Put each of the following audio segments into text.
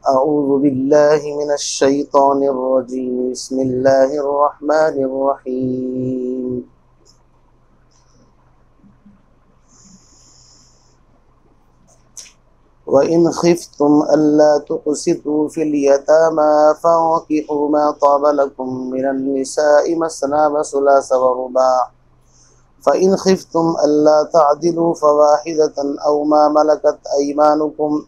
अऊज़ु बिल्लाहि मिनश शैतानिर रजीम बिस्मिल्लाहिर रहमानिर रहीम। व इन खिफ्तुम अल्ला तुक़सितू फिल यतामा फंकिहू मा ताब लकुम मिनन निसाइ मसना व सुलासा व रुबा फ़इन खिफ्तुम अल्ला तअदिलू फ़वाहिदतन औ मा मलकत अयमानुकुम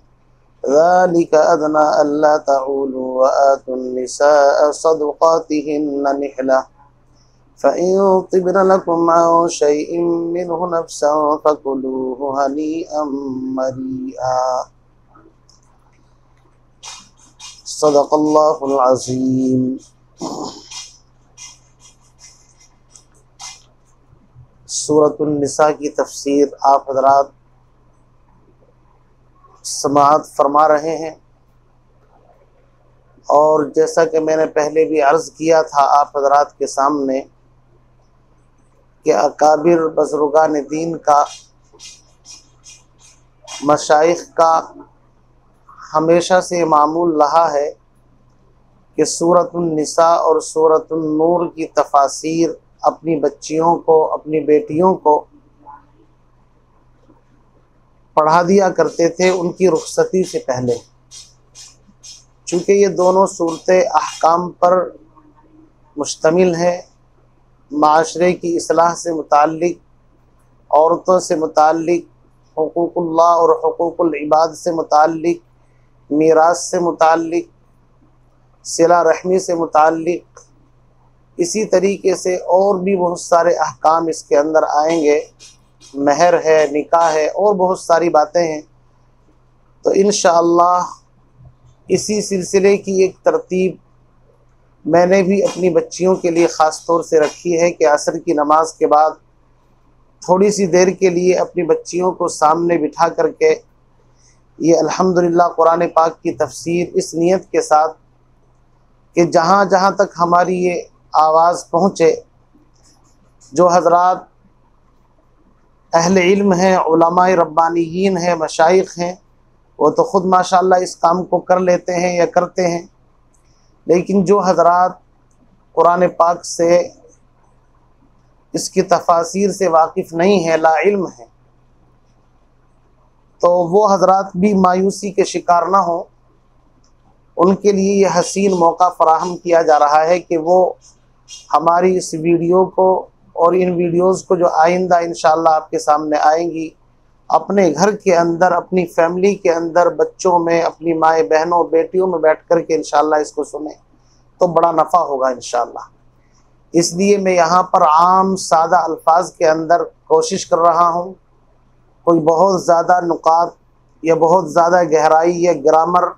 ज़ालिका अदना अल्ला तऊलू व आतुन निसाअ सदक़ातिहिन्ना निहला फ़इन तिब्न लकुम अन शैइन मिन्हु नफ्सन फ़कुलूहु हनीअम मरीआ। सदक़ल्लाहुल अज़ीम। सूरतुन निसा की तफसीर आप हज़रात समाअत फरमा रहे हैं, और जैसा कि मैंने पहले भी अर्ज़ किया था आप हज़रात के सामने कि अकाबिर बुज़ुर्गान दीन का, मशाइख का हमेशा से मामूल रहा है कि सूरतुन निसा और सूरतुन नूर की तफासीर अपनी बच्चियों को, अपनी बेटियों को पढ़ा दिया करते थे उनकी रुखसती से पहले, चूँकि ये दोनों सूरतें अहकाम पर मुश्तमिल हैं। माशरे की इस्लाह से मुताल्लिक़, औरतों से मुताल्लिक़, हुकूकुल्लाह और हुकूकुल इबाद से मुताल्लिक़, मीरास से मुताल्लिक़, सिला रहमी से मुताल्लिक़, इसी तरीके से और भी बहुत सारे अहकाम इसके अंदर आएंगे। महर है, निकाह है और बहुत सारी बातें हैं। तो इंशाअल्लाह इसी सिलसिले की एक तरतीब मैंने भी अपनी बच्चियों के लिए ख़ास तौर से रखी है कि असर की नमाज के बाद थोड़ी सी देर के लिए अपनी बच्चियों को सामने बिठा करके ये अल्हम्दुलिल्लाह कुरान पाक की तफसीर इस नियत के साथ कि जहाँ जहाँ तक हमारी ये आवाज़ पहुँचे, जो हज़रात अहले इल्म हैं, उलमाए रब्बानियीन हैं, मशाइख हैं, वो तो ख़ुद माशाअल्लाह इस काम को कर लेते हैं या करते हैं, लेकिन जो हज़रात कुरान पाक से, इसकी तफासीर से वाकिफ़ नहीं है, ला इल्म है, तो वो हज़रात भी मायूसी के शिकार ना हों। उनके लिए ये हसीन मौका फ़राहम किया जा रहा है कि वो हमारी इस वीडियो को और इन वीडियोज़ को जो आइंदा इंशाअल्लाह आपके सामने आएंगी, अपने घर के अंदर, अपनी फैमिली के अंदर, बच्चों में, अपनी माए बहनों बेटियों में बैठ कर के इंशाअल्लाह इसको सुने तो बड़ा नफ़ा होगा इंशाअल्लाह। इसलिए मैं यहाँ पर आम सादा अल्फाज के अंदर कोशिश कर रहा हूँ। कोई बहुत ज़्यादा नुकात या बहुत ज़्यादा गहराई या ग्रामर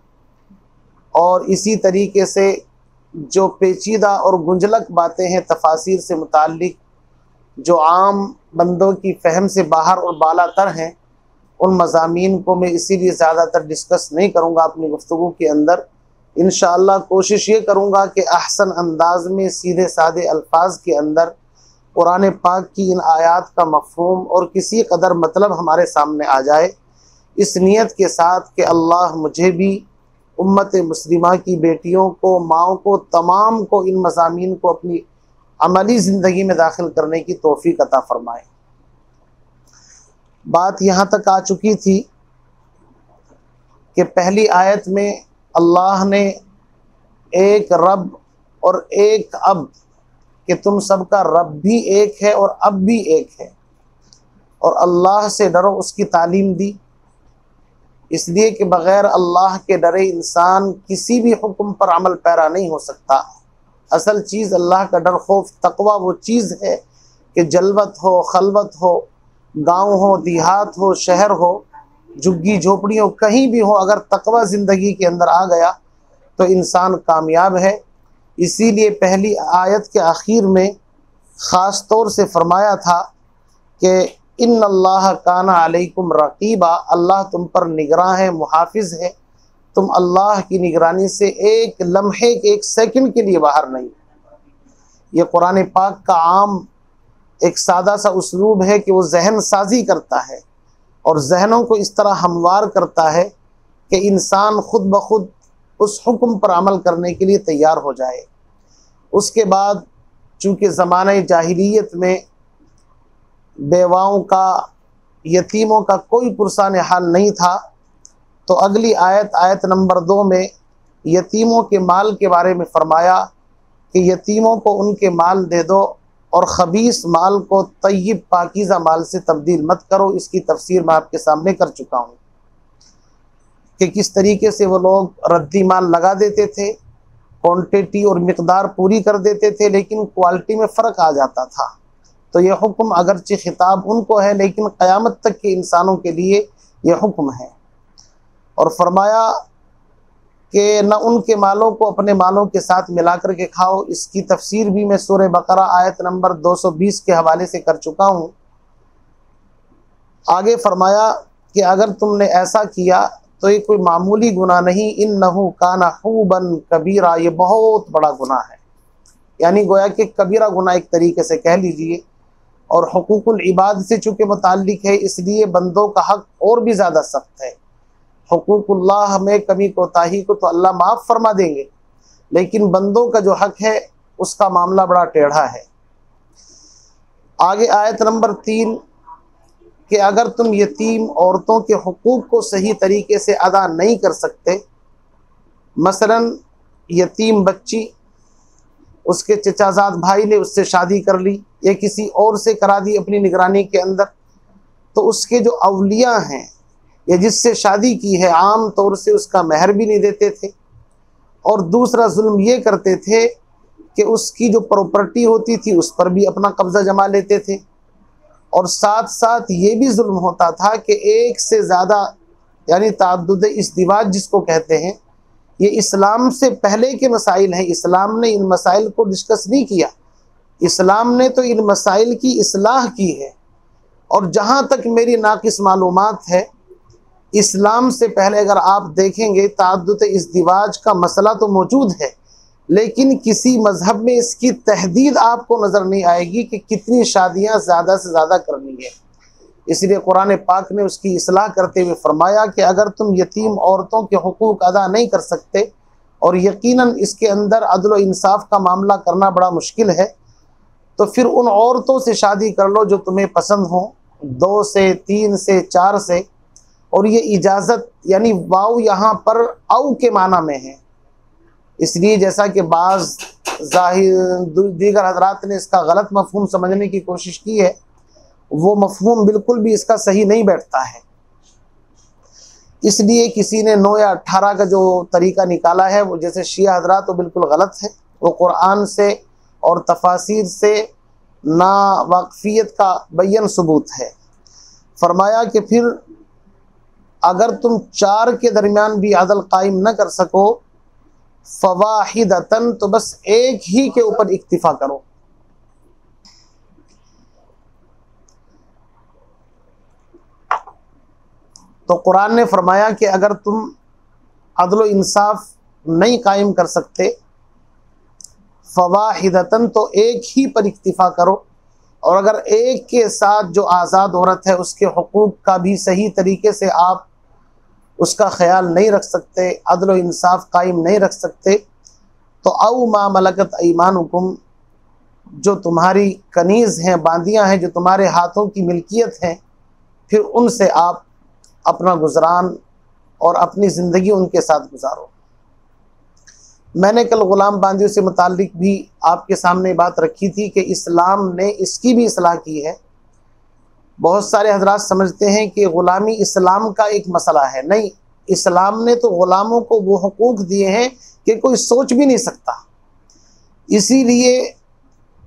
और इसी तरीके से जो पेचीदा और गुंजलक बातें हैं तफासिर से मुताल्लिक़, जो आम बंदों की फ़हम से बाहर और बालातर हैं, उन मज़ामीन को मैं इसीलिए ज़्यादातर डिस्कस नहीं करूँगा अपनी गुफ्तगू के अंदर। इंशाअल्लाह कोशिश ये करूँगा कि अहसन अंदाज में सीधे सादे अल्फाज के अंदर कुरान पाक की इन आयात का मफ़हूम और किसी कदर मतलब हमारे सामने आ जाए, इस नियत के साथ कि अल्लाह मुझे भी, उम्मत मुस्लिमा की बेटियों को, माओं को, तमाम को इन मज़ामीन को अपनी अमली ज़िंदगी में दाखिल करने की तौफ़ीक़ अता फ़रमाए। बात यहाँ तक आ चुकी थी कि पहली आयत में अल्लाह ने एक रब और एक अब, कि तुम सबका रब भी एक है और अब भी एक है, और अल्लाह से डरो, उसकी तालीम दी। इसलिए कि बग़ैर अल्लाह के डरे इंसान किसी भी हुक्म पर अमल पैरा नहीं हो सकता। असल चीज़ अल्लाह का डर, खौफ, तक़वा वो चीज़ है कि जलवत हो, खलवत हो, गांव हो, देहात हो, शहर हो, झुग्गी झोपड़ी हो, कहीं भी हो, अगर तक़वा ज़िंदगी के अंदर आ गया तो इंसान कामयाब है। इसीलिए पहली आयत के आखिर में ख़ास तौर से फरमाया था कि इन्नल्लाह काना अलैकुम रक़ीबा, अल्लाह तुम पर निगरां है, मुहाफ़िज़ है। तुम अल्लाह की निगरानी से एक लम्हे, एक सेकंड के लिए बाहर नहीं। ये कुरान पाक का आम एक सादा सा उसलूब है कि वो जहन साजी करता है और जहनों को इस तरह हमवार करता है कि इंसान खुद ब खुद उस हुक्म पर अमल करने के लिए तैयार हो जाए। उसके बाद चूँकि ज़माने जाहिलियत में बेवाओं का, यतीमों का कोई पुरसान हाल नहीं था, तो अगली आयत नंबर 2 में यतीमों के माल के बारे में फरमाया कि यतीमों को उनके माल दे दो और ख़बीस माल को तय्यब पाकीज़ा माल से तब्दील मत करो। इसकी तफसीर मैं आपके सामने कर चुका हूँ कि किस तरीके से वो लोग रद्दी माल लगा देते थे, क्वांटिटी और मिकदार पूरी कर देते थे, लेकिन क्वालिटी में फ़र्क आ जाता था। तो ये हुक्म अगरचे खिताब उनको है, लेकिन क़यामत तक के इंसानों के लिए ये हुक्म है। और फरमाया कि न उनके मालों को अपने मालों के साथ मिलाकर के खाओ। इसकी तफसीर भी मैं सूरह बकरा आयत नंबर 220 के हवाले से कर चुका हूँ। आगे फरमाया कि अगर तुमने ऐसा किया तो ये कोई मामूली गुनाह नहीं, इन्नहु काना हुबन कबीरा, ये बहुत बड़ा गुनाह है। यानी गोया कि कबीरा गुनाह एक तरीके से कह लीजिए। और हुकूकुल इबाद से चूँकि मुताल्लिक है, इसलिए बंदों का हक और भी ज़्यादा सख्त है। हुकूकुल्लाह में कमी कोताही को तो अल्लाह माफ़ फरमा देंगे, लेकिन बंदों का जो हक है उसका मामला बड़ा टेढ़ा है। आगे आयत नंबर 3 कि अगर तुम यतीम औरतों के हुकूक को सही तरीके से अदा नहीं कर सकते, मसलन यतीम बच्ची, उसके चचाजाद भाई ने उससे शादी कर ली या किसी और से करा दी अपनी निगरानी के अंदर, तो उसके जो अवलिया हैं या जिससे शादी की है आम तौर से उसका महर भी नहीं देते थे। और दूसरा जुल्म ये करते थे कि उसकी जो प्रॉपर्टी होती थी उस पर भी अपना कब्ज़ा जमा लेते थे। और साथ साथ ये भी जुल्म होता था कि एक से ज़्यादा, यानी ताअद्दुद इज़्दिवाज जिसको कहते हैं, ये इस्लाम से पहले के मसाइल हैं। इस्लाम ने इन मसाइल को डिस्कस नहीं किया, इस्लाम ने तो इन मसाइल की इस्लाह की है। और जहाँ तक मेरी नाक़िस मालूमात है, इस्लाम से पहले अगर आप देखेंगे ताअद्दुद इज़्दिवाज का मसला तो मौजूद है, लेकिन किसी मज़हब में इसकी तहदीद आपको नज़र नहीं आएगी कि कितनी शादियाँ ज़्यादा से ज़्यादा करनी है। इसलिए कुरान पाक ने उसकी इस्लाह करते हुए फरमाया कि अगर तुम यतीम औरतों के हुकूक अदा नहीं कर सकते, और यकीनन इसके अंदर अदल व इंसाफ का मामला करना बड़ा मुश्किल है, तो फिर उन औरतों से शादी कर लो जो तुम्हें पसंद हो, 2 से 3 से 4 से। और ये इजाज़त, यानी वाव यहाँ पर औ के माना में है, इसलिए जैसा कि बाज़ दीगर हजरात ने इसका गलत मफहूम समझने की कोशिश की है, वो मफहूम बिल्कुल भी इसका सही नहीं बैठता है। इसलिए किसी ने 9 या 18 का जो तरीका निकाला है, वो जैसे शिया हजरात, तो बिल्कुल गलत है। वो कुरान से और तफासीर से ना वाकफियत का बैन सबूत है। फरमाया कि फिर अगर तुम 4 के दरमियान भी अदल कायम न कर सको, फवाहिदतन, तो बस एक ही के ऊपर इक्तिफा करो। तो कुरान ने फरमाया कि अगर तुम अदल व इंसाफ नहीं कायम कर सकते, फवाहिदतन, तो एक ही पर इक्तिफा करो। और अगर एक के साथ जो आज़ाद औरत है उसके हुकूक का भी सही तरीके से आप उसका ख्याल नहीं रख सकते, अदल व इंसाफ कायम नहीं रख सकते, तो औ मा मलकत ऐमानुकुम, जो तुम्हारी कनीज़ हैं, बांदियाँ हैं, जो तुम्हारे हाथों की मिल्कियत हैं, फिर उनसे आप अपना गुजरान और अपनी ज़िंदगी उनके साथ गुजारो। मैंने कल ग़ुलाम बांदियों से मुताल्लिक भी आपके सामने बात रखी थी कि इस्लाम ने इसकी भी इस्लाह की है। बहुत सारे हजरात समझते हैं कि ग़ुलामी इस्लाम का एक मसला है। नहीं, इस्लाम ने तो ग़ुलामों को वो हुकूक दिए हैं कि कोई सोच भी नहीं सकता। इसीलिए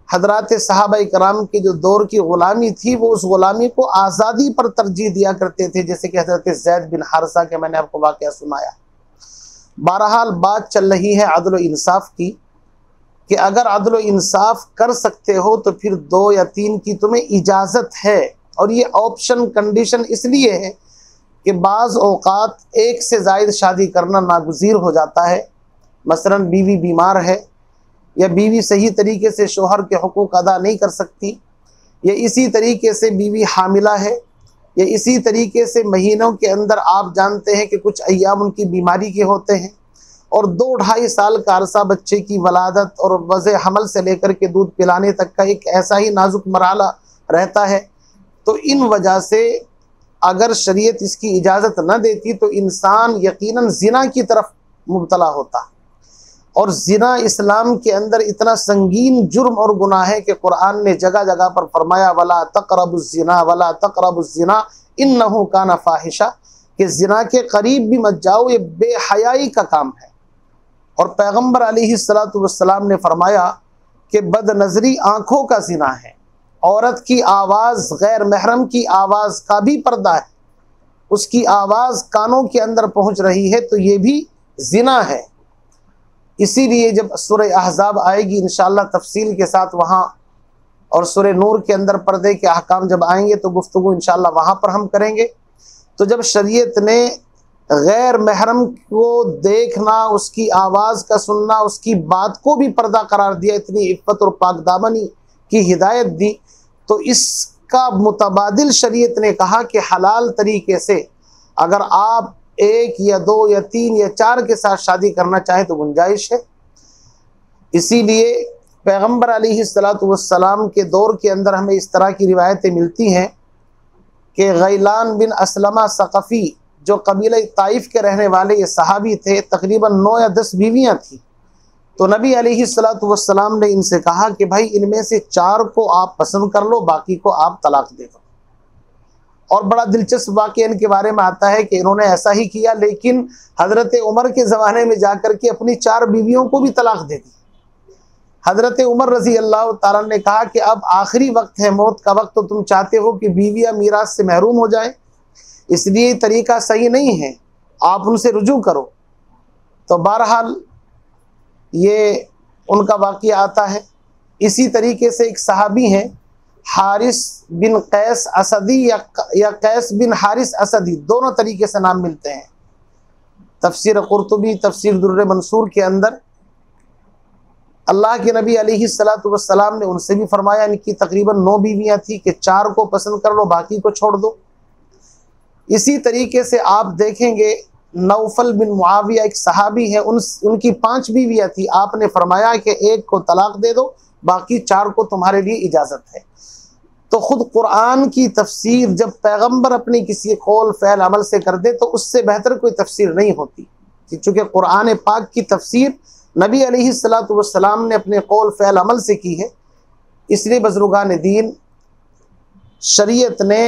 हजरात सहाबा कराम के जो दौर की ग़ुलामी थी, वो उस ग़ुलामी को आज़ादी पर तरजीह दिया करते थे, जैसे कि हजरत ज़ैद बिन हारिसा के मैंने आपको वाक़या सुनाया। बहरहाल बात चल रही है अदल व इंसाफ की, कि अगर अदल व इंसाफ कर सकते हो तो फिर 2 या 3 की तुम्हें इजाज़त है। और ये ऑप्शन कंडीशन इसलिए है कि बाज़ औक़ात एक से ज़ायद शादी करना नागुज़ीर हो जाता है। मसलन बीवी बीमार है, या बीवी सही तरीके से शोहर के हुकूक अदा नहीं कर सकती, या इसी तरीके से बीवी हामिला है, या इसी तरीके से महीनों के अंदर आप जानते हैं कि कुछ अय्याम उनकी बीमारी के होते हैं, और 2-2.5 साल का अरसा बच्चे की वलादत और वज़े हमल से लेकर के दूध पिलाने तक का एक ऐसा ही नाजुक मरहला रहता है। तो इन वजह से अगर शरीयत इसकी इजाज़त न देती तो इंसान यकीनन ज़िना की तरफ मुब्तला होता। और ज़िना इस्लाम के अंदर इतना संगीन जुर्म और गुनाह है कि कुरान ने जगह जगह पर फरमाया वला तक़रबुज़्ज़िना वला तक़रबुज़्ज़िना इन्नहु काना फ़ाहिशा, कि ज़िना के करीब भी मत जाओ, ये बेहयाई का काम है। और पैगम्बर अलैहिस्सलातु वस्सलाम ने फरमाया कि बदनज़री आँखों का ज़िना है, औरत की आवाज़ गैर महरम की आवाज़ का भी पर्दा है, उसकी आवाज़ कानों के अंदर पहुँच रही है तो ये भी ज़िना है। इसीलिए जब सूरह अहज़ाब आएगी इंशाअल्लाह तफसील के साथ वहाँ, और सूरह नूर के अंदर पर्दे के अहकाम जब आएंगे तो गुफ्तगू इंशाअल्लाह वहाँ पर हम करेंगे। तो जब शरीयत ने गैर महरम को देखना, उसकी आवाज़ का सुनना, उसकी बात को भी पर्दा करार दिया, इतनी इफ़्फ़त और पाकदामनी की हिदायत दी, तो इसका मुतबादिल शरीयत ने कहा कि हलाल तरीके से अगर आप 1 या 2 या 3 या 4 के साथ शादी करना चाहें तो गुंजाइश है। इसीलिए पैगम्बर अलैहिस्सलातु वस्सलाम के दौर के अंदर हमें इस तरह की रिवायतें मिलती हैं कि गैलान बिन असलमा सक़फ़ी जो कबीला ताइफ के रहने वाले ये सहाबी थे, तकरीबन 9 या 10 बीवियाँ थीं। तो नबी अलैहिस्सलातु वस्सलाम ने इनसे कहा कि भाई इनमें से 4 को आप पसंद कर लो, बाकी को आप तलाक दे दो। और बड़ा दिलचस्प वाक़या इनके बारे में आता है कि इन्होंने ऐसा ही किया, लेकिन हज़रत उमर के ज़माने में जाकर के अपनी 4 बीवियों को भी तलाक दे दी। हज़रत उमर रज़ी अल्लाह ताला ने कहा कि अब आखिरी वक्त है, मौत का वक्त, तो तुम चाहते हो कि बीवियाँ मीरास से महरूम हो जाएं, इसलिए तरीका सही नहीं है, आप उनसे रुजू करो। तो बहरहाल ये उनका वाक़या आता है। इसी तरीके से एक सहाबी हैं हारिस बिन कैस असदी या कैस बिन हारिस असदी, दोनों तरीके से नाम मिलते हैं। तफसीर कुर्तुबी, तफसीर दुर्र मंसूर के अंदर अल्लाह के नबी अलैहिस्सलातु वस्सलाम ने उनसे भी फरमाया, इनकी तकरीबन 9 बीवियाँ थी, कि 4 को पसंद कर लो, बाकी को छोड़ दो। इसी तरीके से आप देखेंगे नौफल बिन मुआविया एक सहाबी है, उनकी 5 बीवियाँ थी, आपने फरमाया कि 1 को तलाक दे दो, बाकी 4 को तुम्हारे लिए इजाज़त है। तो ख़ुद कुरान की तफसीर जब पैगम्बर अपनी किसी कौल फ़ैल अमल से कर दे तो उससे बेहतर कोई तफसीर नहीं होती, चूँकि कुरान पाक की तफसीर नबी अलैहिस्सलातु वस्सलाम ने अपने कौल फ़ैल अमल से की है। इसलिए बुज़ुर्गान दीन शरीयत ने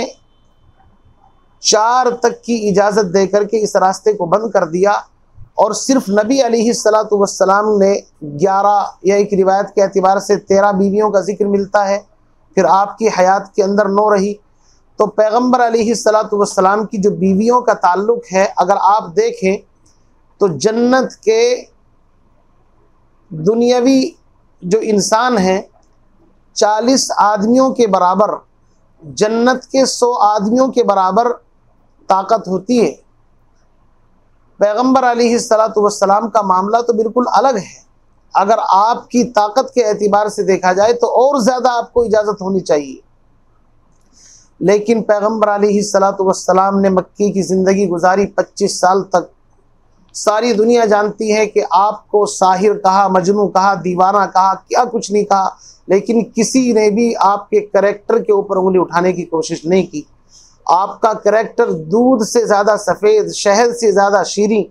4 तक की इजाज़त दे करके इस रास्ते को बंद कर दिया, और सिर्फ नबी अलैहिस्सलातु वस्सलाम ने 11 या एक रिवायत के एतबार से 13 बीवियों का जिक्र मिलता है। फिर आपकी हयात के अंदर 9 रही। तो पैगम्बर अलैहिस्सलातु वस्सलाम की जो बीवियों का ताल्लुक़ है, अगर आप देखें तो जन्नत के दुनियावी जो इंसान हैं 40 आदमियों के बराबर, जन्नत के 100 आदमियों के बराबर ताकत होती है। पैगम्बर अलैहिस्सलातु वस्सलाम का मामला तो बिल्कुल अलग है। अगर आपकी ताकत के एतबार से देखा जाए तो और ज़्यादा आपको इजाज़त होनी चाहिए, लेकिन पैगम्बर अलैहिस्सलातु वस्सलाम ने मक्की की ज़िंदगी गुजारी 25 साल तक। सारी दुनिया जानती है कि आपको साहिर कहा, मजनू कहा, दीवाना कहा, क्या कुछ नहीं कहा, लेकिन किसी ने भी आपके करैक्टर के ऊपर उंगली उठाने की कोशिश नहीं की। आपका करैक्टर दूध से ज़्यादा सफ़ेद, शहद से ज़्यादा शीरीं,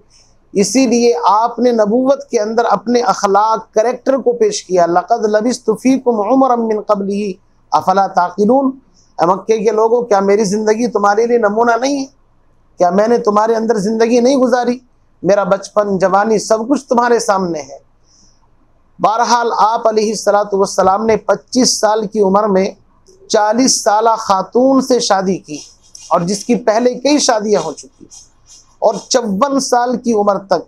इसीलिए आपने नबूवत के अंदर अपने अखलाक करैक्टर को पेश किया। लक़द लबिस्तु फ़ीकुम उमरम मिन क़ब्लिही अफ़ला ताक़िलून। मक्के के लोगों, क्या मेरी ज़िंदगी तुम्हारे लिए नमूना नहीं है? क्या मैंने तुम्हारे अंदर ज़िंदगी नहीं गुजारी? मेरा बचपन, जवानी, सब कुछ तुम्हारे सामने है। बहरहाल आप अलैहिस्सलातु वस्सलाम ने 25 साल की उम्र में 40 साला खातून से शादी की, और जिसकी पहले कई शादियाँ हो चुकी, और 54 साल की उम्र तक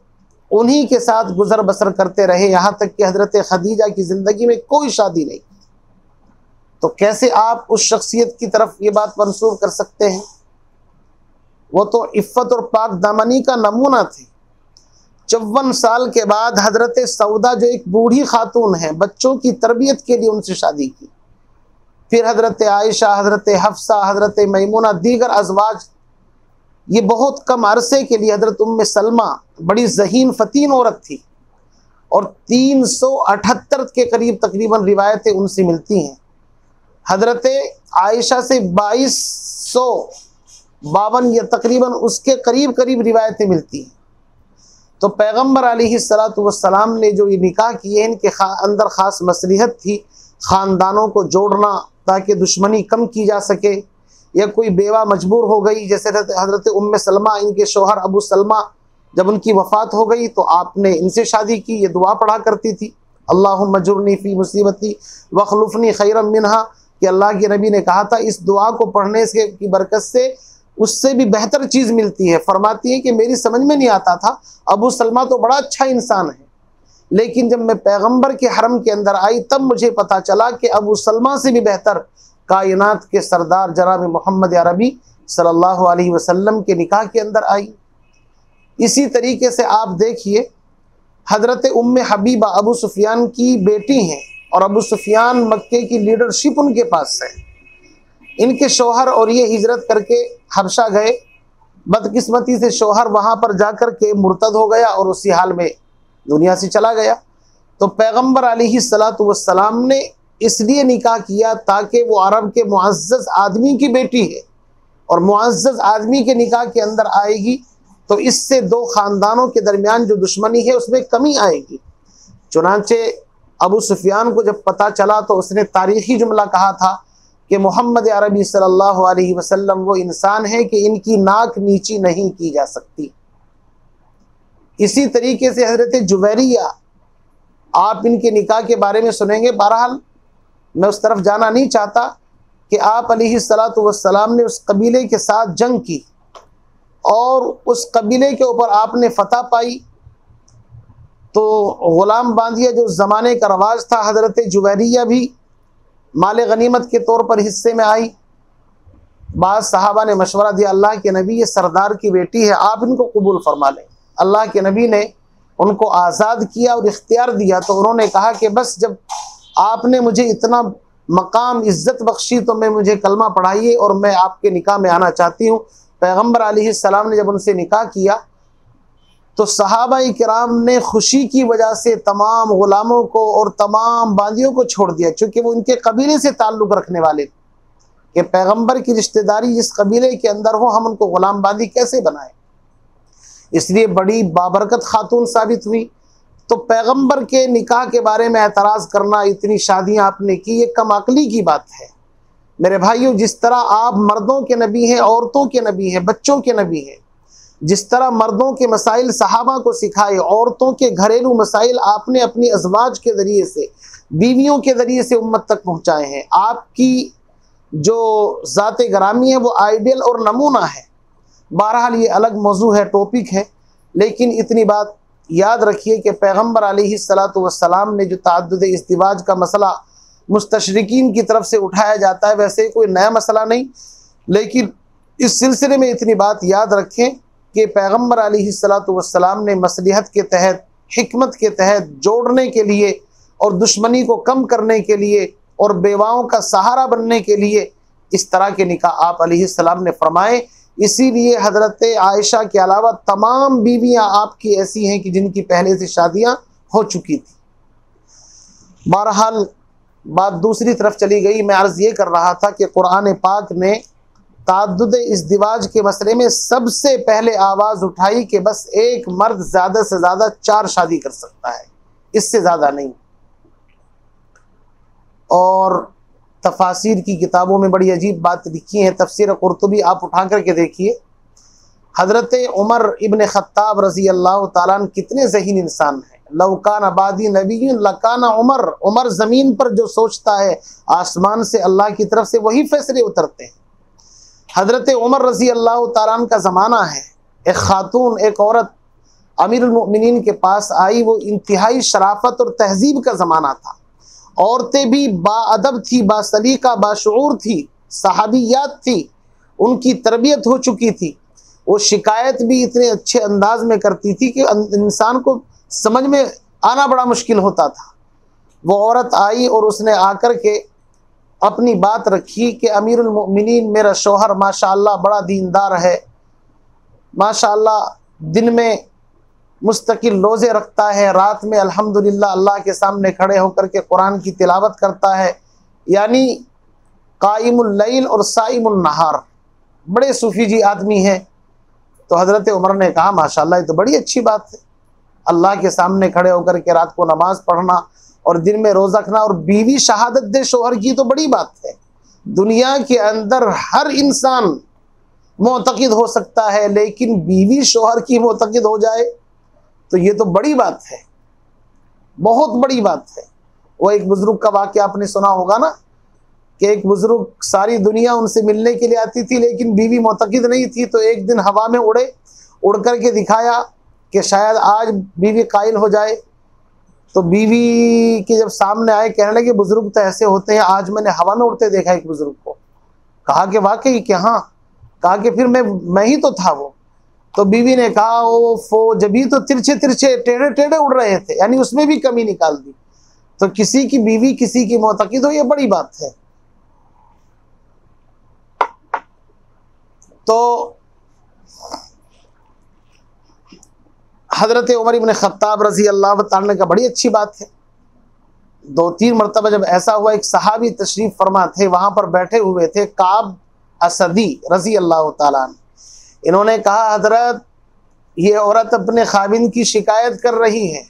उन्हीं के साथ गुजर बसर करते रहे, यहाँ तक कि हज़रत खदीजा की ज़िंदगी में कोई शादी नहीं। तो कैसे आप उस शख्सियत की तरफ ये बात मंसूब कर सकते हैं? वो तो इफ़्फ़त और पाक दामनी का नमूना थे। 54 साल के बाद हज़रत सौदा जो एक बूढ़ी खातून है, बच्चों की तरबियत के लिए उनसे शादी की। फिर हज़रत आयशा, हज़रत हफ्सा, हज़रत मैमुना, दीगर अज़वाज ये बहुत कम अरसे के लिए हज़रत उम्मे सलमा बड़ी ज़हीन फ़तीन औरत थी और 378 के करीब तकरीबन रिवायतें उनसे मिलती हैं। हज़रत आयशा से 2252 या तकरीबन उसके करीब करीब रिवायतें मिलती हैं। तो पैगम्बर अलैहिस्सलातु वस्सलाम ने जो ये निकाह किए, इनके अंदर ख़ास मसलिहत थी ख़ानदानों को जोड़ना ताकि दुश्मनी कम की जा सके, या कोई बेवा मजबूर हो गई, जैसे हज़रत उम्मे सलमा, इनके शोहर अबू सलमा जब उनकी वफ़ात हो गई तो आपने इनसे शादी की। ये दुआ पढ़ा करती थी, अल्लाहुम्मा जुरनी फ़ी मुसीबती वखलुफ़नी खैरम मिनहा, कि अल्लाह के नबी ने कहा था इस दुआ को पढ़ने से की बरकत से उससे भी बेहतर चीज़ मिलती है। फरमाती है कि मेरी समझ में नहीं आता था, अबू सलमा तो बड़ा अच्छा इंसान है, लेकिन जब मैं पैगंबर के हरम के अंदर आई तब मुझे पता चला कि अबू सलमा से भी बेहतर कायनात के सरदार जनाब मोहम्मद अरबी सल्लल्लाहु अलैहि वसल्लम के निकाह के अंदर आई। इसी तरीके से आप देखिए, हज़रत उम्मे हबीबा अबू सुफियान की बेटी हैं और अबू सुफियान मक्के की लीडरशिप उनके पास है। इनके शौहर और ये हिजरत करके हबशा गए। बदकिस्मती से शौहर वहाँ पर जाकर के मुर्तद हो गया और उसी हाल में दुनिया से चला गया। तो पैगम्बर अलैहिस्सलातु वस्सलाम ने इसलिए निकाह किया ताकि वो अरब के मुअज़्ज़ज़ आदमी की बेटी है और मुअज़्ज़ज़ आदमी के निकाह के अंदर आएगी तो इससे दो ख़ानदानों के दरमियान जो दुश्मनी है उसमें कमी आएगी। चुनांचे अबू सुफियान को जब पता चला तो उसने तारीख़ी जुमला कहा था कि मोहम्मद अरबी सल्लल्लाहु अलैहि वसल्लम वो इंसान है कि इनकी नाक नीची नहीं की जा सकती। इसी तरीके से हज़रत जुवैरिया, आप इनके निकाह के बारे में सुनेंगे। बहरहाल मैं उस तरफ जाना नहीं चाहता कि आप अलैहिस्सलातु वस्सलाम ने उस कबीले के साथ जंग की और उस कबीले के ऊपर आपने फतह पाई। तो ग़ुलाम बांधिया जो उस ज़माने का रवाज था, हज़रत जुवैरिया भी माल गनीमत के तौर पर हिस्से में आई। बाद सहाबा ने मशवरा दिया, अल्लाह के नबी ये सरदार की बेटी है, आप इनको कबूल फरमा लें। अल्लाह के नबी ने उनको आज़ाद किया और इख्तियार दिया। तो उन्होंने कहा कि बस जब आपने मुझे इतना मकाम इज़्ज़त बख्शी तो मैं मुझे कलमा पढ़ाइए और मैं आपके निकाह में आना चाहती हूँ। पैगम्बर अलैहिस्सलाम ने जब उनसे निकाह किया तो सहाबा-ए किराम ने खुशी की वजह से तमाम ग़ुलामों को और तमाम बांदियों को छोड़ दिया, चूँकि वो इनके कबीले से ताल्लुक़ रखने वाले थे कि पैगम्बर की रिश्तेदारी जिस कबीले के अंदर हो हम उनको ग़ुलाम बांदी कैसे बनाएं। इसलिए बड़ी बाबरकत खातून साबित हुई। तो पैगम्बर के निकाह के बारे में एतराज़ करना, इतनी शादियाँ आपने की, ये कमाकली की बात है। मेरे भाइयों, जिस तरह आप मर्दों के नबी हैं, औरतों के नबी हैं, बच्चों के नबी हैं, जिस तरह मर्दों के मसाइल सहाबा को सिखाए, औरतों के घरेलू मसाइल आपने अपनी अज़वाज के ज़रिए से, बीवियों के ज़रिए से उम्मत तक पहुँचाए हैं। आपकी जो ज़ात ग्रामी है वो आइडियल और नमूना है। बहरहाल ये अलग मौजू है, टॉपिक है, लेकिन इतनी बात याद रखिए कि पैगम्बर अलैहिस्सलातु वस्सलाम ने जो तअद्दुद इज़्दिवाज का मसला मुस्तशरिकीन की तरफ से उठाया जाता है, वैसे कोई नया मसला नहीं, लेकिन इस सिलसिले में इतनी बात याद रखें कि पैगम्बर अलैहिस्सलातु वस्सलाम ने मसलिहत के तहत, हिकमत के तहत जोड़ने के लिए और दुश्मनी को कम करने के लिए और बेवाओं का सहारा बनने के लिए इस तरह के निकाह आप अलैहिस्सलाम ने फरमाए। इसीलिए हज़रत आयशा के अलावा तमाम बीवियाँ आपकी ऐसी हैं कि जिनकी पहले से शादियाँ हो चुकी थी। बहरहाल बात दूसरी तरफ चली गई। मैं अर्ज़ ये कर रहा था कि कुरान पाक ने तअद्दुद इज़्दिवाज के मसले में सबसे पहले आवाज़ उठाई कि बस एक मर्द ज़्यादा से ज़्यादा 4 शादी कर सकता है, इससे ज़्यादा नहीं। और तफासिर की किताबों में बड़ी अजीब बात लिखी है। तफसीर कुर्तुबी आप उठा करके देखिए, हज़रत उमर इब्न ख़त्ताब रज़ी अल्लाह ताला अन्हु कितने ज़हीन इंसान हैं। लौ कान अबादी नबीयुन लकाना उमर, उमर ज़मीन पर जो सोचता है आसमान से अल्लाह की तरफ से वही फैसले उतरते हैं। हज़रत उमर रज़ी अल्लाह ताला अन्हु का ज़माना है, एक खातून, एक औरत अमीरुल मोमिनीन के पास आई। वो इंतहाई शराफत और तहजीब का ज़माना था। औरतें भी बाअदब थी, बासलीका, बाशऊर थी, सहाबियात थी, उनकी तरबियत हो चुकी थी। वो शिकायत भी इतने अच्छे अंदाज में करती थी कि इंसान को समझ में आना बड़ा मुश्किल होता था। वो औरत आई और उसने आकर के अपनी बात रखी कि अमीरुल मोमिनीन, मेरा शौहर माशाअल्लाह बड़ा दीनदार है, माशाअल्लाह दिन में मुस्तकिल रोज़े रखता है, रात में अल्हम्दुलिल्लाह अल्लाह के सामने खड़े होकर के कुरान की तिलावत करता है, यानी काइमुल लैल और साइमुन नहार, बड़े सूफी जी आदमी हैं। तो हज़रत उमर ने कहा माशाअल्लाह ये तो बड़ी अच्छी बात है, अल्लाह के सामने खड़े होकर के रात को नमाज पढ़ना और दिन में रोज़ा रखना और बीवी शहादत दे शोहर की, तो बड़ी बात है। दुनिया के अंदर हर इंसान मोतक़िद हो सकता है, लेकिन बीवी शोहर की मोतक़िद हो जाए तो ये तो बड़ी बात है, बहुत बड़ी बात है। वो एक बुजुर्ग का वाक़या आपने सुना होगा ना, कि एक बुजुर्ग सारी दुनिया उनसे मिलने के लिए आती थी, लेकिन बीवी मोतक़िद नहीं थी। तो एक दिन हवा में उड़ करके दिखाया कि शायद आज बीवी कायल हो जाए। तो बीवी के जब सामने आए कहने लगे बुजुर्ग तो ऐसे होते हैं, आज मैंने हवा में उड़ते देखा एक बुजुर्ग को। कहा कि वाकई कि हाँ, कहा कि फिर मैं ही तो था वो। तो बीवी ने कहा ओ जभी तो तिरछे तिरछे टेढ़े टेढ़े उड़ रहे थे, यानी उसमें भी कमी निकाल दी। तो किसी की बीवी किसी की मोतक़िद हो, ये बड़ी बात है। तो हज़रत उमर इब्न ख़त्ताब रज़ी अल्लाह तआला का बड़ी अच्छी बात है। 2-3 मरतबा जब ऐसा हुआ, एक सहाबी तशरीफ़ फरमा थे, वहाँ पर बैठे हुए थे काब असदी रज़ी अल्लाह तआला। इन्होंने कहा हज़रत ये औरत अपने खाविंद की शिकायत कर रही है।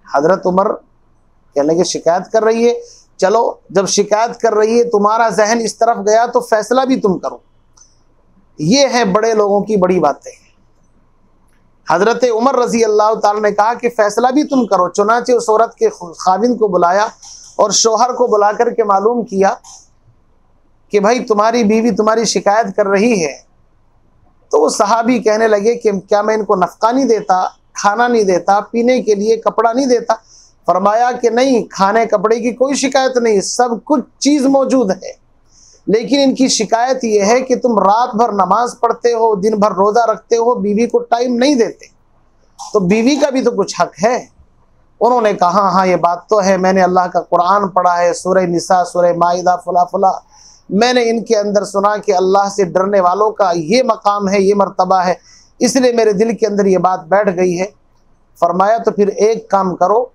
हज़रत उमर कहने लगे शिकायत कर रही है, चलो जब शिकायत कर रही है तुम्हारा जहन इस तरफ गया तो फैसला भी तुम करो। ये है बड़े लोगों की बड़ी बातें। हज़रत उमर रज़ी अल्लाह ताला ने कहा कि फ़ैसला भी तुम करो। चुनाचे उस औरत के खाविंद को बुलाया और शोहर को बुला कर के मालूम किया कि भाई तुम्हारी बीवी तुम्हारी शिकायत कर रही है। तो वो सहाबी कहने लगे कि क्या मैं इनको नफ़का नहीं देता, खाना नहीं देता, पीने के लिए कपड़ा नहीं देता? फरमाया कि नहीं, खाने कपड़े की कोई शिकायत नहीं, सब कुछ चीज़ मौजूद है, लेकिन इनकी शिकायत यह है कि तुम रात भर नमाज पढ़ते हो, दिन भर रोज़ा रखते हो, बीवी को टाइम नहीं देते। तो बीवी का भी तो कुछ हक है। उन्होंने कहा हाँ ये बात तो है, मैंने अल्लाह का कुरान पढ़ा है, सूरह निसा, सूरह माइदा, फला फला, मैंने इनके अंदर सुना कि अल्लाह से डरने वालों का ये मकाम है, ये मर्तबा है, इसलिए मेरे दिल के अंदर ये बात बैठ गई है। फरमाया तो फिर एक काम करो,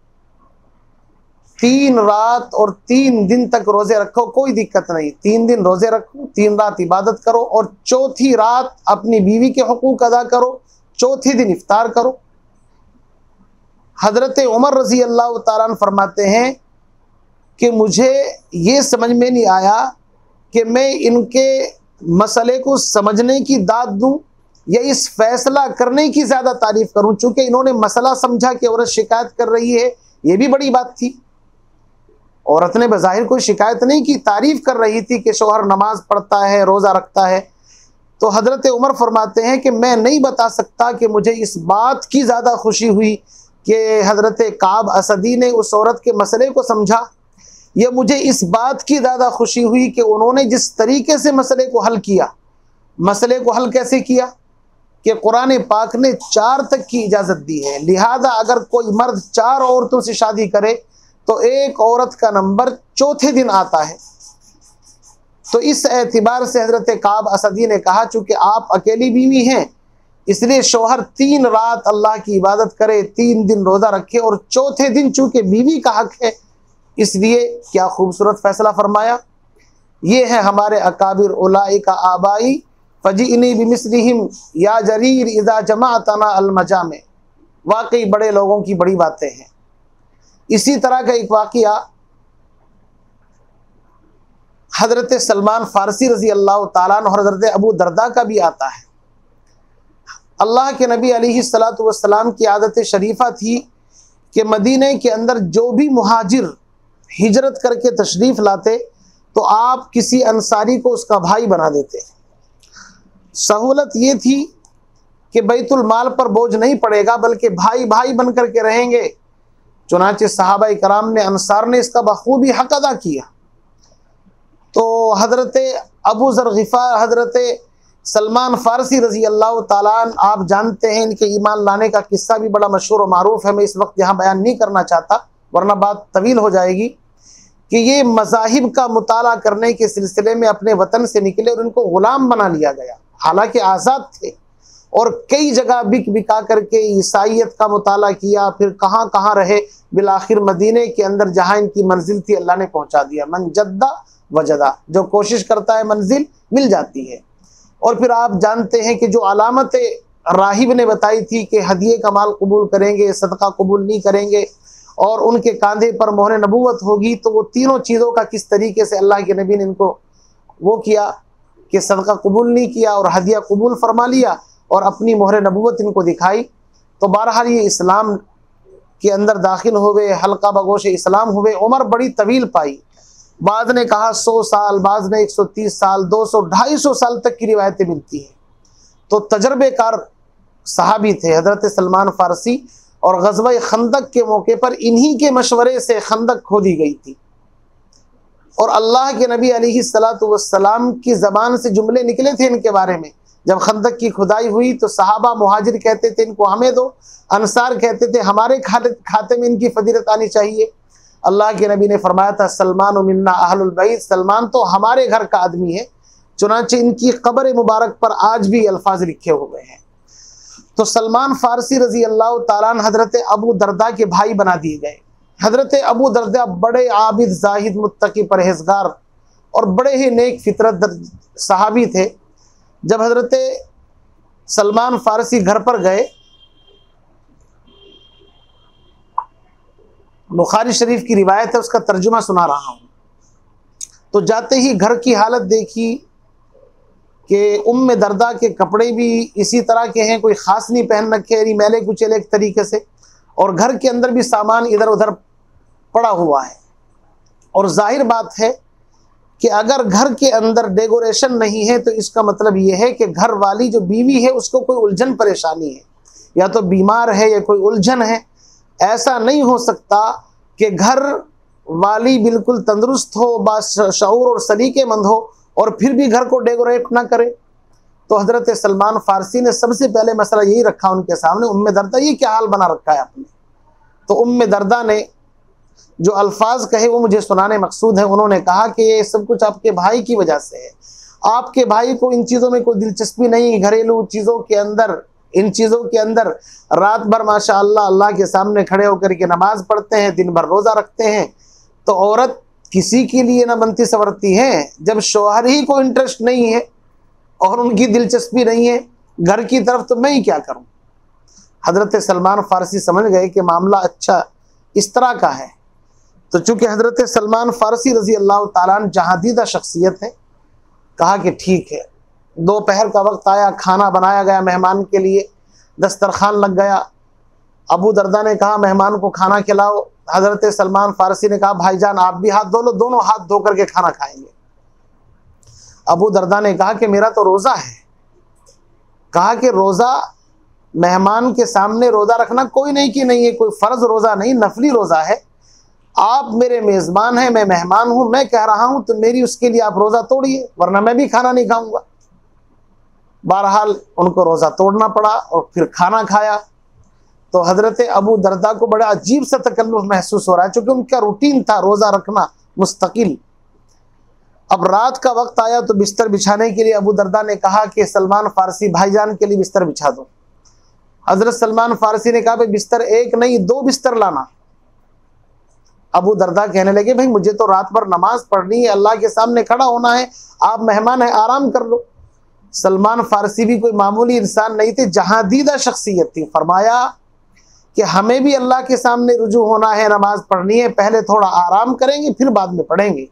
3 रात और 3 दिन तक रोजे रखो, कोई दिक्कत नहीं। 3 दिन रोजे रखो, 3 रात इबादत करो और चौथी रात अपनी बीवी के हुकूक अदा करो, चौथे दिन इफ्तार करो। हज़रत उमर रज़ी अल्लाह ताला फरमाते हैं कि मुझे ये समझ में नहीं आया कि मैं इनके मसले को समझने की दाद दूं या इस फैसला करने की ज़्यादा तारीफ़ करूं। चूँकि इन्होंने मसला समझा कि औरत शिकायत कर रही है, ये भी बड़ी बात थी। औरत ने बज़ाहिर कोई शिकायत नहीं की, तारीफ़ कर रही थी कि शौहर नमाज पढ़ता है, रोज़ा रखता है। तो हज़रत उमर फरमाते हैं कि मैं नहीं बता सकता कि मुझे इस बात की ज़्यादा खुशी हुई कि हज़रत काब असदी ने उस औरत के मसले को समझा, या मुझे इस बात की ज़्यादा खुशी हुई कि उन्होंने जिस तरीके से मसले को हल किया। मसले को हल कैसे किया कि कुरान पाक ने 4 तक की इजाज़त दी है, लिहाजा अगर कोई मर्द 4 औरतों से शादी करे तो एक औरत का नंबर चौथे दिन आता है। तो इस एतबार से हज़रत काब असदी ने कहा चूँकि आप अकेली बीवी हैं, इसलिए शौहर 3 रात अल्लाह की इबादत करे, 3 दिन रोज़ा रखे और चौथे दिन चूँकि बीवी का हक है, इसलिए क्या खूबसूरत फैसला फरमाया। ये है हमारे अकाबिर उलाइका आबाई फजीनी बिमिस्लिहिम या जरीर इज़ा जमाअतना अलमजामे। वाकई बड़े लोगों की बड़ी बातें हैं। इसी तरह का एक वाक़या हज़रत सलमान फ़ारसी रज़ी अल्लाह ताला और हज़रत अबू दरदा का भी आता है। अल्लाह के नबी अलैहिस्सलातु वस्सलाम की आदत शरीफा थी कि मदीने के अंदर जो भी मुहाजिर हिजरत करके तशरीफ़ लाते तो आप किसी अंसारी को उसका भाई बना देते। सहूलत ये थी कि बैतुल माल पर बोझ नहीं पड़ेगा, बल्कि भाई भाई बन करके रहेंगे। चुनाचे सहाबा कराम ने, अंसार ने इसका बखूबी हक अदा किया। तो हज़रत अबू ज़र ग़िफ़ार, हज़रत सलमान फ़ारसी रज़ी अल्लाह ताला अन्हु, आप जानते हैं इनके ईमान लाने का किस्सा भी बड़ा मशहूर और मारूफ़ है। मैं इस वक्त यहाँ बयान नहीं करना चाहता वरना बात तवील हो जाएगी। कि ये मज़ाहिब का मुताला करने के सिलसिले में अपने वतन से निकले और इनको ग़ुलाम बना लिया गया, हालांकि आज़ाद थे। और कई जगह बिक बिका करके ईसाइयत का मुताला किया, फिर कहाँ कहाँ रहे, बिलाखिर मदीने के अंदर जहाँ इनकी मंजिल थी अल्लाह ने पहुँचा दिया। मन जद्दा वजदा, जो कोशिश करता है मंजिल मिल जाती है। और फिर आप जानते हैं कि जो अलामत राहिब ने बताई थी कि हदिये का माल कबूल करेंगे, सदका कबूल नहीं करेंगे, और उनके कांधे पर मोहर नबूवत होगी, तो वो तीनों चीज़ों का किस तरीके से अल्लाह के नबी ने इनको वो किया कि सदका कबूल नहीं किया और हदिया कबूल फरमा लिया और अपनी मोहर नबूवत इनको दिखाई। तो बहरहाल ये इस्लाम के अंदर दाखिल हुए, हल्का बगोश इस्लाम हुए। उम्र बड़ी तवील पाई, बाद ने कहा 100 साल, बाद ने 130 साल, 200, 250 साल तक की रिवायतें मिलती हैं। तो तजर्बेकार सहाबी थे हज़रत सलमान फ़ारसी, और ग़ज़वा खंदक के मौके पर इन्हीं के मशवरे से खंदक खोदी गई थी। और अल्लाह के नबी अलैहिस्सलातु वस्सलाम की ज़बान से जुमले निकले थे इनके बारे में। जब खंदक की खुदाई हुई तो सहाबा मुहाजिर कहते थे इनको हमें दो, अंसार कहते थे हमारे खाते में इनकी फजीलत आनी चाहिए। अल्लाह के नबी ने फरमाया था सलमान मिन्ना अहलुल बैत, सलमान तो हमारे घर का आदमी है। चुनांचे इनकी कब्र मुबारक पर आज भी अल्फाज लिखे हुए हैं। तो सलमान फ़ारसी रजी अल्लाह ताला अन्हु हज़रत अबू दरदा के भाई बना दिए गए। हज़रत अबू दरदा बड़े आबिद, जाहिद, मुत्तकी, परहेजगार और बड़े ही नेक फितरत सहाबी थे। जब हज़रत सलमान फ़ारसी घर पर गए, बुखारी शरीफ की रिवायत है, उसका तर्जुमा सुना रहा हूँ। तो जाते ही घर की हालत देखी कि उम्मे दरदा के कपड़े भी इसी तरह के हैं, कोई ख़ास नहीं पहन रखे, यानी मैले कुचेले एक तरीके से, और घर के अंदर भी सामान इधर उधर पड़ा हुआ है। और जाहिर बात है कि अगर घर के अंदर डेकोरेशन नहीं है तो इसका मतलब ये है कि घर वाली जो बीवी है उसको कोई उलझन परेशानी है, या तो बीमार है या कोई उलझन है। ऐसा नहीं हो सकता कि घर वाली बिल्कुल तंदुरुस्त हो, बाशऊर और सलीकेमंद हो और फिर भी घर को डेकोरेट ना करे। तो हज़रत सलमान फ़ारसी ने सबसे पहले मसला यही रखा उनके सामने, उम्मे दरदा ये क्या हाल बना रखा है आपने। तो उम्मे दरदा ने जो अल्फाज कहे वो मुझे सुनाने मकसूद है। उन्होंने कहा कि ये सब कुछ आपके भाई की वजह से है, आपके भाई को इन चीज़ों में कोई दिलचस्पी नहीं, घरेलू चीज़ों के अंदर, इन चीज़ों के अंदर रात भर माशाअल्लाह अल्लाह के सामने खड़े होकर के नमाज पढ़ते हैं, दिन भर रोज़ा रखते हैं। तो औरत किसी के लिए ना बनती संवरती है जब शौहर ही को इंटरेस्ट नहीं है और उनकी दिलचस्पी नहीं है घर की तरफ, तो मैं ही क्या करूं। हज़रत सलमान फ़ारसी समझ गए कि मामला अच्छा इस तरह का है। तो चूँकि हज़रत सलमान फ़ारसी रज़ी अल्लाह ताला अन्हु जहादीदा शख्सियत है, कहा कि ठीक है। दोपहर का वक्त आया, खाना बनाया गया मेहमान के लिए, दस्तरखान लग गया। अबू दरदा ने कहा मेहमान को खाना खिलाओ। हज़रत सलमान फ़ारसी ने कहा भाईजान आप भी हाथ धो लो, दोनों हाथ धो करके खाना खाएंगे। अबू दरदा ने कहा कि मेरा तो रोज़ा है। कहा कि रोज़ा, मेहमान के सामने रोज़ा रखना कोई नहीं कि नहीं है, कोई फ़र्ज़ रोज़ा नहीं, नफली रोज़ा है। आप मेरे मेज़बान हैं, मैं मेहमान हूँ, मैं कह रहा हूँ तो मेरी उसके लिए आप रोज़ा तोड़िए, वरना मैं भी खाना नहीं खाऊंगा। बहरहाल उनको रोज़ा तोड़ना पड़ा और फिर खाना खाया। तो हज़रत अबू दरदा को बड़ा अजीब सा तकल्लुफ़ महसूस हो रहा है, क्योंकि उनका रूटीन था रोज़ा रखना मुस्तकिल। अब रात का वक्त आया तो बिस्तर बिछाने के लिए अबू दरदा ने कहा कि सलमान फ़ारसी भाईजान के लिए बिस्तर बिछा दो। हज़रत सलमान फ़ारसी ने कहा भाई बिस्तर एक नहीं 2 बिस्तर लाना। अबू दरदा कहने लगे भाई मुझे तो रात भर नमाज पढ़नी है, अल्लाह के सामने खड़ा होना है, आप मेहमान हैं, आराम कर लो। सलमान फ़ारसी भी कोई मामूली इंसान नहीं थे, जहादीदा शख्सियत थी। फरमाया कि हमें भी अल्लाह के सामने रुजू होना है, नमाज पढ़नी है, पहले थोड़ा आराम करेंगे फिर बाद में पढ़ेंगे।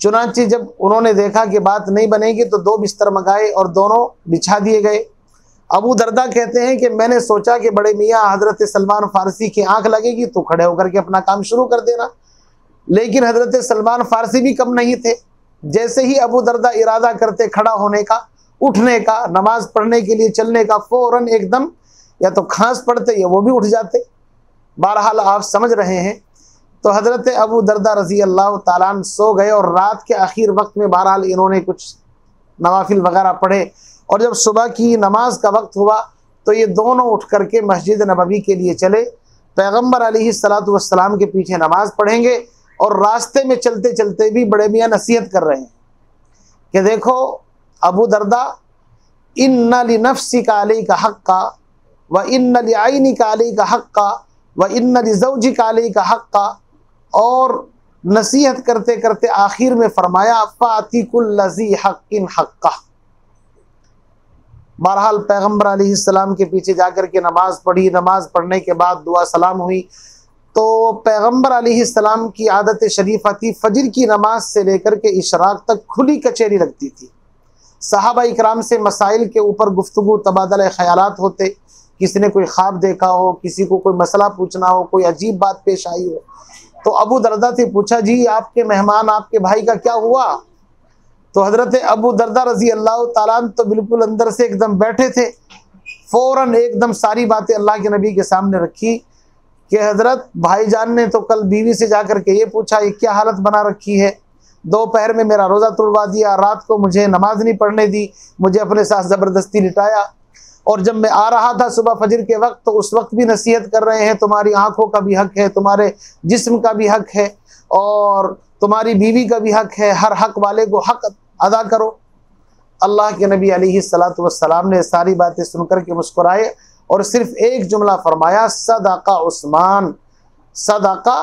चुनांचे जब उन्होंने देखा कि बात नहीं बनेगी तो 2 बिस्तर मंगाए और दोनों बिछा दिए गए। अबू दरदा कहते हैं कि मैंने सोचा कि बड़े मियाँ हज़रत सलमान फ़ारसी की आंख लगेगी तो खड़े होकर के अपना काम शुरू कर देना, लेकिन हज़रत सलमान फ़ारसी भी कम नहीं थे। जैसे ही अबू दरदा इरादा करते खड़ा होने का, उठने का, नमाज पढ़ने के लिए चलने का, फ़ौरन एकदम या तो खांस पड़ते या वो भी उठ जाते। बहरहाल आप समझ रहे हैं। तो हज़रत अबू दरदा रज़ी अल्लाह ताला अन्हु सो गए और रात के आखिर वक्त में बहरहाल इन्होंने कुछ नवाफिल वगैरह पढ़े, और जब सुबह की नमाज का वक्त हुआ तो ये दोनों उठ करके मस्जिद नबवी के लिए चले। पैगम्बर अलैहिस्सलातु वस्सलाम के पीछे नमाज पढ़ेंगे और रास्ते में चलते चलते भी बड़े मियाँ नसीहत कर रहे हैं कि देखो अबू दरदा, इन्ना लिनफ्सिका अलैका हक्का व इन्ना लिआइनिका अलैका हक्का व इन्ना लिज़ौजिका अलैका हक्का। और नसीहत करते करते आखिर में फरमाया फाती कुल्ल ज़ी हक्किन हक्का। बहरहाल पैगम्बर अलैहिस्सलाम के पीछे जाकर के नमाज पढ़ी। नमाज पढ़ने के बाद दुआ सलाम हुई तो पैगम्बर अलैहिस्सलाम की आदत शरीफा थी, फजर की नमाज से लेकर के इशराक तक खुली कचहरी लगती थी। सहाबा इकराम से मसाइल के ऊपर गुफ्तगू तबादला ख्यालात होते, किसी ने कोई ख्वाब देखा हो, किसी को कोई मसला पूछना हो, कोई अजीब बात पेश आई हो, तो अबू दरदा से पूछा जी आपके मेहमान आपके भाई का क्या हुआ? तो हजरत अबू दरदा रजी अल्लाह ताला अन्हु तो बिल्कुल अंदर से एकदम बैठे थे, फौरन एकदम सारी बातें अल्लाह के नबी के सामने रखी कि हजरत भाईजान ने तो कल बीवी से जाकर के ये पूछा ये क्या हालत बना रखी है, दोपहर में मेरा रोज़ा तोड़वा दिया, रात को मुझे नमाज नहीं पढ़ने दी, मुझे अपने साथ ज़बरदस्ती लिटाया, और जब मैं आ रहा था सुबह फजर के वक्त तो उस वक्त भी नसीहत कर रहे हैं तुम्हारी आंखों का भी हक है, तुम्हारे जिस्म का भी हक है और तुम्हारी बीवी का भी हक है, हर हक वाले को हक अदा करो। अल्लाह के नबी अलैहिस्सलातु वस्सलाम ने सारी बातें सुनकर के मुस्कुराए और सिर्फ एक जुमला फरमाया सदाका उस्मान, सदाका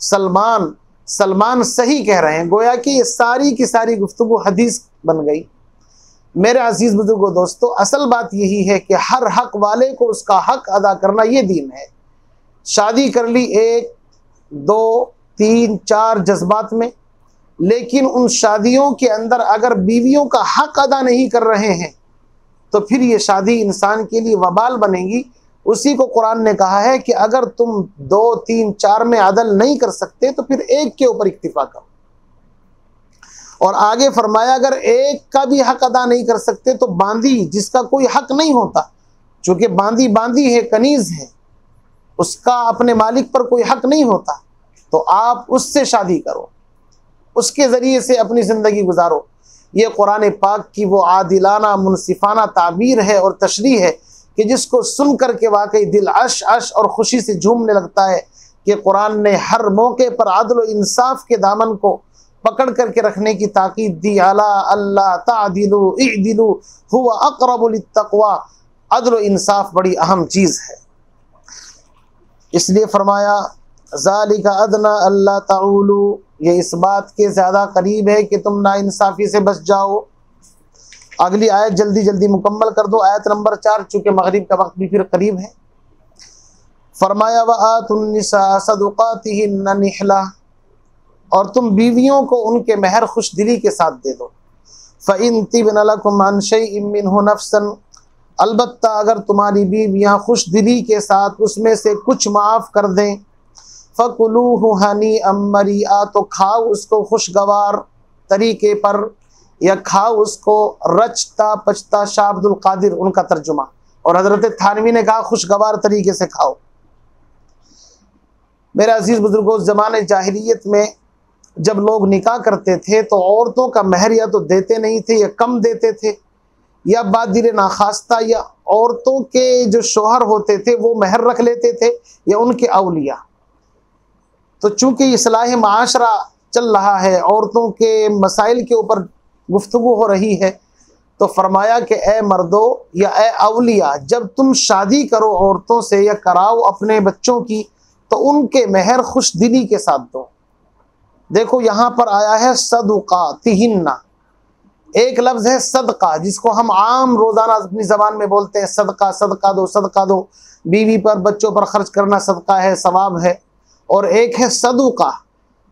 सलमान, सलमान सही कह रहे हैं। गोया कि ये सारी की सारी गुफ्तगू हदीस बन गई। मेरे अजीज बुजुर्गों दोस्तों, असल बात यही है कि हर हक वाले को उसका हक अदा करना ये दीन है। शादी कर ली 1 2 3 4 जज्बात में, लेकिन उन शादियों के अंदर अगर बीवियों का हक अदा नहीं कर रहे हैं तो फिर ये शादी इंसान के लिए वबाल बनेगी। उसी को कुरान ने कहा है कि अगर तुम 2 3 4 में अदल नहीं कर सकते तो फिर एक के ऊपर इक्तिफा करो। और आगे फरमाया अगर एक का भी हक अदा नहीं कर सकते तो बांदी जिसका कोई हक नहीं होता, चूंकि बांदी बांदी है, कनीज है, उसका अपने मालिक पर कोई हक नहीं होता, तो आप उससे शादी करो, उसके ज़रिए से अपनी ज़िंदगी गुजारो। ये कुरान पाक की वो आदिलाना मुनसिफाना ताबीर है और तशरीह है कि जिसको सुन कर के वाकई दिल अश अश और खुशी से झूमने लगता है कि कुरान ने हर मौके पर अदल व इंसाफ के दामन को पकड़ करके रखने की ताकीद दी। अला अल्लाह तादिलु इदिलु हुवा अक़रबु लित्तक़वा। अदल व इंसाफ बड़ी अहम चीज़ है, इसलिए फरमाया ज़ालिका अदना अल्ला ताउलू, ये इस बात के ज़्यादा करीब है कि तुम नाइंसाफ़ी से बच जाओ। अगली आयत जल्दी जल्दी मुकम्मल कर दो, आयत नंबर 4, चूँकि मगरिब का वक्त भी फिर करीब है। फरमाया व आतुन निसा सदुक़ातिहिन्ना निहला, और तुम बीवियों को उनके महर खुशदिली के साथ दे दो। फ़इन तिबन लकुम अन शैइन मिन्हु नफ्सन, अलबत्ता अगर तुम्हारी बीवियाँ खुशदिली के साथ उसमें से कुछ माफ़ कर दें, फ़कुलूहु हनीअम मरीआ, तो खाओ उसको खुशगवार तरीके पर, या खाओ उसको रचता पचता। शाह अब्दुल कादिर उनका तर्जुमा, और हज़रत थानवी ने कहा खुशगवार तरीके से खाओ। मेरे अजीज़ बुजुर्गों, ज़माने जाहिलियत में जब लोग निकाह करते थे तो औरतों का महर या तो देते नहीं थे या कम देते थे, या बादिल नाखास्ता या औरतों के जो शोहर होते थे वो महर रख लेते थे या उनके अवलिया। तो चूँकि इस्लाह माशरा चल रहा है, औरतों के मसाइल के ऊपर गुफ्तगू हो रही है, तो फरमाया कि ए मर्दो या ए अवलिया, जब तुम शादी करो औरतों से या कराओ अपने बच्चों की, तो उनके महर खुशदिली के साथ दो। देखो यहाँ पर आया है सदुक़ातिहिन्ना, एक लफ्ज़ है सदका, जिसको हम आम रोज़ाना अपनी ज़बान में बोलते हैं सदका, सदका दो, सदका दो। बीवी पर बच्चों पर खर्च करना सदका है, सवाब है। और एक है सदुका।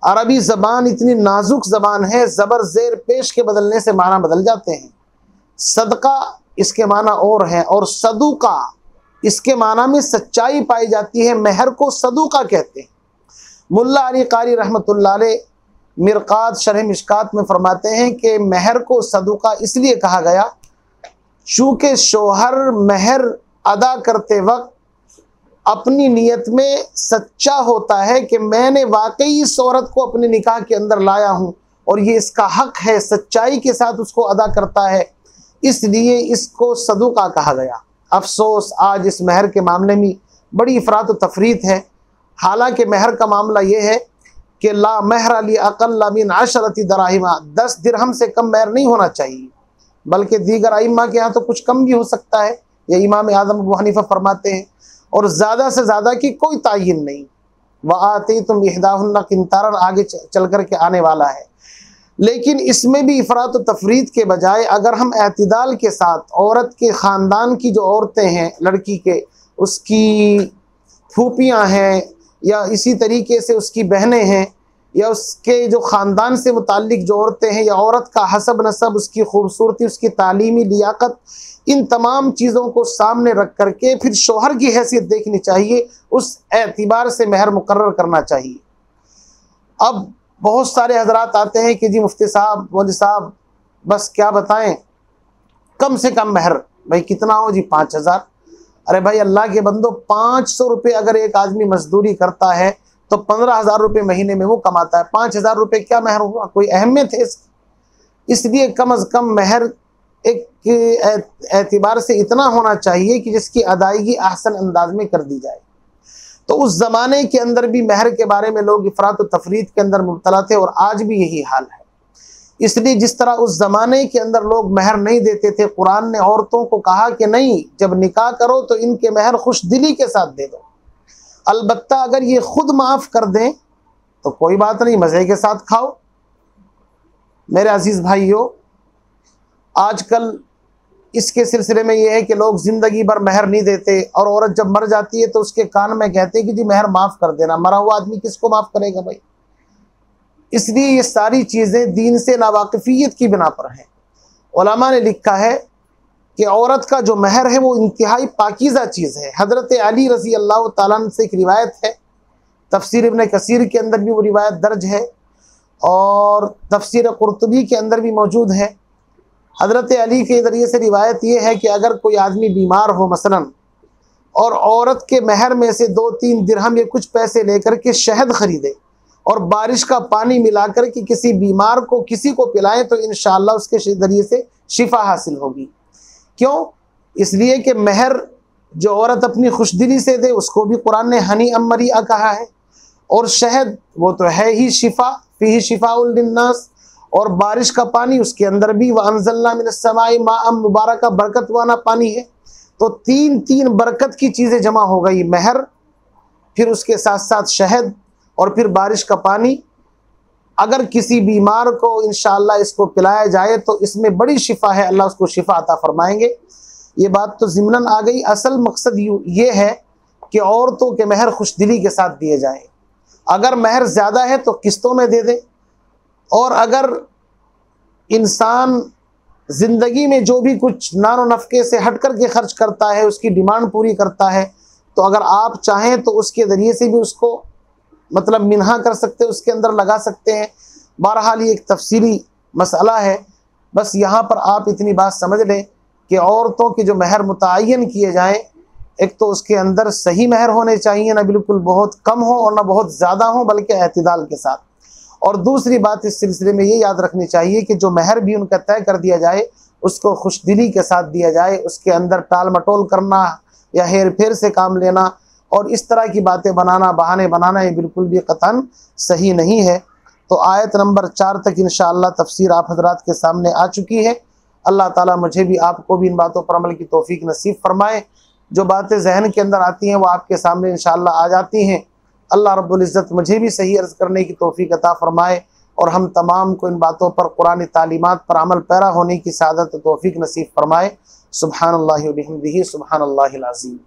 अरबी ज़बान इतनी नाजुक ज़बान है, ज़बर ज़ेर पेश के बदलने से माना बदल जाते हैं। सदका इसके माना और है, और सदुका इसके माना में सच्चाई पाई जाती है, महर को सदुका कहते हैं। मुल्ला अली कारी रहमतुल्लाह अलैह मिरकात शरह मिशकात में फरमाते हैं कि महर को सदुका इसलिए कहा गया चूँकि शोहर महर अदा करते वक्त अपनी नीयत में सच्चा होता है कि मैंने वाकई इस औरत को अपने निकाह के अंदर लाया हूँ और ये इसका हक है, सच्चाई के साथ उसको अदा करता है, इसलिए इसको सदुका कहा गया। अफसोस आज इस महर के मामले में बड़ी इफरात व तफरीत है। हालांकि महर का मामला ये है कि ला महर अली अक़ल्ल मिन 10 दराहिमा, 10 दिरहम से कम महर नहीं होना चाहिए। बल्कि दीगर अइम्मा के यहाँ तो कुछ कम भी हो सकता है, ये इमाम आज़म अबू हनीफा फरमाते हैं, और ज़्यादा से ज़्यादा की कोई तायीन नहीं। वआतीतुम इहदाहुन्ना किंतारन आगे चल कर के आने वाला है। लेकिन इसमें भी इफ़रात व तफरीद के बजाय अगर हम एतदाल के साथ औरत के ख़ानदान की जो औरतें हैं, लड़की के उसकी फूफियाँ हैं या इसी तरीके से उसकी बहनें हैं या उसके जो ख़ानदान से मुताल्लिक जो औरतें हैं या औरत का हसब नसब, उसकी खूबसूरती, उसकी तालीमी लियाकत, इन तमाम चीज़ों को सामने रख करके फिर शोहर की हैसियत देखनी चाहिए, उस एतबार से महर मुकर्रर करना चाहिए। अब बहुत सारे हजरात आते हैं कि जी मुफ्ती साहब, मौलवी साहब, बस क्या बताएं, कम से कम महर भाई कितना हो जी? 5,000। अरे भाई अल्लाह के बंदो, 500 रुपये अगर एक आदमी मजदूरी करता है तो 15,000 रुपये महीने में वो कमाता है। 5,000 रुपये क्या महर हुआ? कोई अहमियत है इसकी? इसलिए कम अज़ कम महर एक एतबार से इतना होना चाहिए कि जिसकी अदायगी ahsan अंदाज में कर दी जाए। तो उस ज़माने के अंदर भी महर के बारे में लोग इफ़रात व तफरीद के अंदर मुब्तला थे और आज भी यही हाल है। इसलिए जिस तरह उस ज़माने के अंदर लोग महर नहीं देते थे, कुरान ने औरतों को कहा कि नहीं, जब निकाह करो तो इनके महर खुश दिली के साथ दे दो। अलबत्ता अगर ये खुद माफ़ कर दें तो कोई बात नहीं, मज़े के साथ खाओ। मेरे अजीज़ भाइयों, आजकल इसके सिलसिले में ये है कि लोग ज़िंदगी भर महर नहीं देते और औरत जब मर जाती है तो उसके कान में कहते हैं कि जी महर माफ़ कर देना। मरा हुआ आदमी किसको माफ़ करेगा भाई? इसलिए ये सारी चीज़ें दीन से नावाकिफियत की बिना पर हैं। उलमा ने लिखा है कि औरत का जो महर है वो इंतहाई पाकीज़ा चीज़ है। हज़रत अली रज़ी अल्लाह तआला अन्हु से एक रिवायत है, तफसीर इब्न कसीर के अंदर भी वो रिवायत दर्ज है और तफसीर कुर्तुबी के अंदर भी मौजूद है। हज़रत अली के ज़रिए से रिवायत ये है कि अगर कोई आदमी बीमार हो मसलन और औरत के महर में से 2-3 दिरहम या कुछ पैसे लेकर के शहद ख़रीदे और बारिश का पानी मिलाकर के किसी बीमार को किसी को पिलाएं तो इंशाअल्लाह उसके ज़रिए से शिफा हासिल होगी। क्यों? इसलिए कि महर जो औरत अपनी खुशदिली से दे उसको भी कुरान ने हनी अमरिया कहा है, और शहद वो तो है ही शिफा, फीही शिफाउल लिन्नास, और बारिश का पानी उसके अंदर भी वअंज़लना मिनस समाई माअम मुबारका, बरकत वाला पानी है। तो 3 बरकत की चीज़ें जमा हो गई, महर, फिर उसके साथ साथ शहद और फिर बारिश का पानी। अगर किसी बीमार को इंशाअल्लाह इसको पिलाया जाए तो इसमें बड़ी शिफा है, अल्लाह उसको शिफा अता फरमाएंगे। ये बात तो ज़िम्नन आ गई। असल मकसद ये है कि औरतों के महर खुशदिली के साथ दिए जाएं। अगर महर ज़्यादा है तो किस्तों में दे दें, और अगर इंसान ज़िंदगी में जो भी कुछ नानो नफ़के से हट कर के खर्च करता है, उसकी डिमांड पूरी करता है, तो अगर आप चाहें तो उसके ज़रिए से भी उसको मतलब मिन्हा कर सकते हैं, उसके अंदर लगा सकते हैं। बहरहाल ये एक तफसीली मसला है। बस यहाँ पर आप इतनी बात समझ लें कि औरतों के जो महर मुतय्यन किए जाएँ, एक तो उसके अंदर सही महर होने चाहिए, ना बिल्कुल बहुत कम हो और ना बहुत ज़्यादा हो, बल्कि एतदाल के साथ। और दूसरी बात इस सिलसिले में ये याद रखनी चाहिए कि जो महर भी उनका तय कर दिया जाए उसको खुशदिली के साथ दिया जाए। उसके अंदर टाल मटोल करना या हेर फेर से काम लेना और इस तरह की बातें बनाना, बहाने बनाना, ये बिल्कुल भी कतन सही नहीं है। तो आयत नंबर 4 तक इंशाअल्लाह तफसीर आप हजरात के सामने आ चुकी है। अल्लाह ताला मुझे भी आपको भी इन बातों पर अमल की तौफीक नसीब फरमाए। जो बातें जहन के अंदर आती हैं वो आपके सामने इंशाअल्लाह आ जाती हैं। अल्लाह रब्बुल इज़्ज़त मुझे भी सही अर्ज़ करने की तौफीक अता फरमाए और हम तमाम को इन बातों पर कुरानी तालीमात पर अमल पैरा होने की सादत तौफीक नसीब फरमाए। सुब्हानल्लाहि व बिहम्दिही, सुब्हानल्लाहिल अज़ीम।